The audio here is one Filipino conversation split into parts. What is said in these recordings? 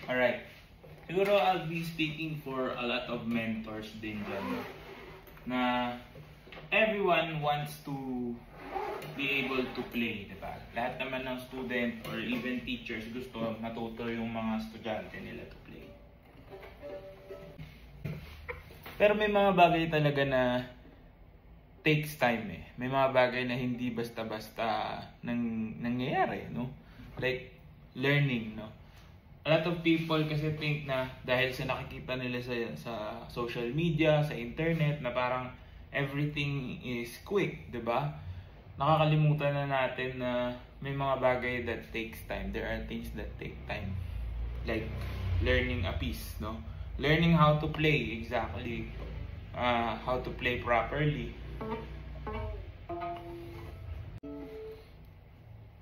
Alright. Siguro I'll be speaking for a lot of mentors din dyan. Na everyone wants to be able to play, diba? Lahat naman ng student or even teachers gusto matuto yung mga estudyante nila to play. Pero may mga bagay talaga na takes time eh. May mga bagay na hindi basta-basta nangyayari, no? Like learning, no? A lot of people kasi think na dahil sa nakikita nila sa social media, sa internet, na parang everything is quick, diba? Nakakalimutan na natin na may mga bagay that takes time. There are things that take time. Like learning a piece, no? Learning how to play, exactly. How to play properly.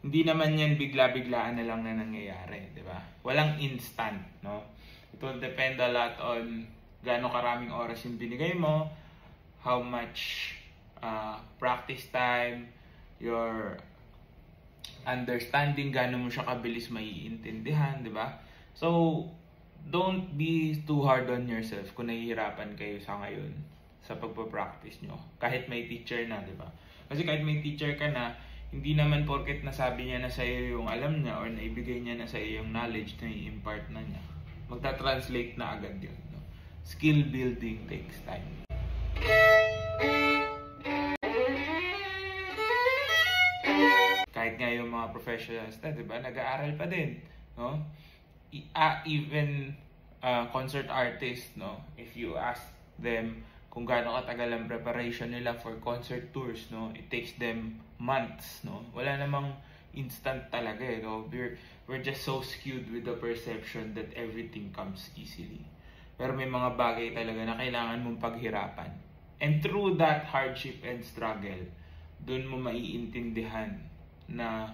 Hindi naman yan bigla-biglaan na lang na nangyayari, di ba? Walang instant, no? It will depend a lot on gaano karaming oras yung binigay mo, how much practice time, your understanding, gaano mo siya kabilis maiintindihan, di ba? So, don't be too hard on yourself kung nahihirapan kayo sa ngayon sa pagpa-practice nyo. Kahit may teacher na, di ba? Kasi kahit may teacher ka na, hindi naman porket nasabi niya na sa iyo yung alam niya or naibigay niya na sa iyo yung knowledge na i-impart na niya, magta-translate na agad yun. No? Skill building takes time. Kahit nga yung mga professionals na, diba, nag-aaral pa din. No? Even concert artists, no? If you ask them kung gaano katagal ang preparation nila for concert tours, no? It takes them months, no? Wala namang instant talaga, eh, no? We're just so skewed with the perception that everything comes easily. Pero may mga bagay talaga na kailangan mong paghirapan. And through that hardship and struggle, dun mo maiintindihan na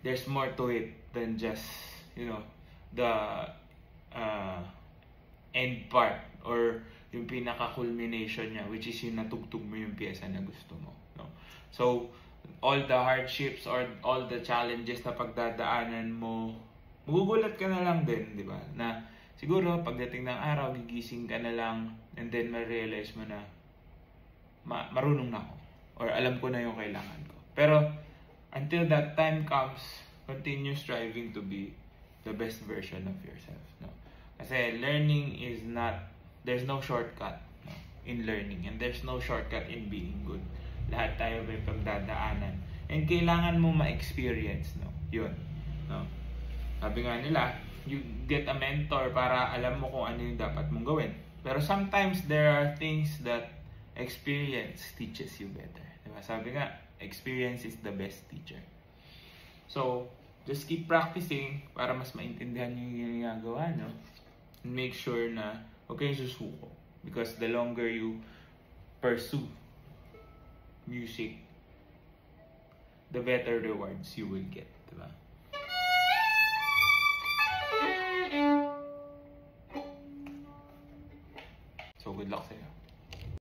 there's more to it than just, you know, the end part or yung pinaka-culmination niya, which is yung natugtog mo yung pyesa na gusto mo, no? So, all the hardships or all the challenges na pagdadaanan mo, magugulat ka na lang din, di ba? Na siguro, pagdating ng araw, gigising ka na lang and then ma-realize mo na marunong na ako or alam ko na yung kailangan ko. Pero, until that time comes, continue striving to be the best version of yourself, no? Kasi learning is not, there's no shortcut, no, in learning, and there's no shortcut in being good. Lahat tayo may pagdadaanan, and kailangan mo ma-experience, no? Yun, no? Sabi nga nila, you get a mentor para alam mo kung ano yung dapat mong gawin. Pero sometimes there are things that experience teaches you better, diba? Sabi nga, experience is the best teacher. So, just keep practicing para mas maintindihan yung ginagawa nyo. And make sure na huwag kayong susuko. Because the longer you pursue music, the better rewards you will get. Diba? So, good luck sa'yo.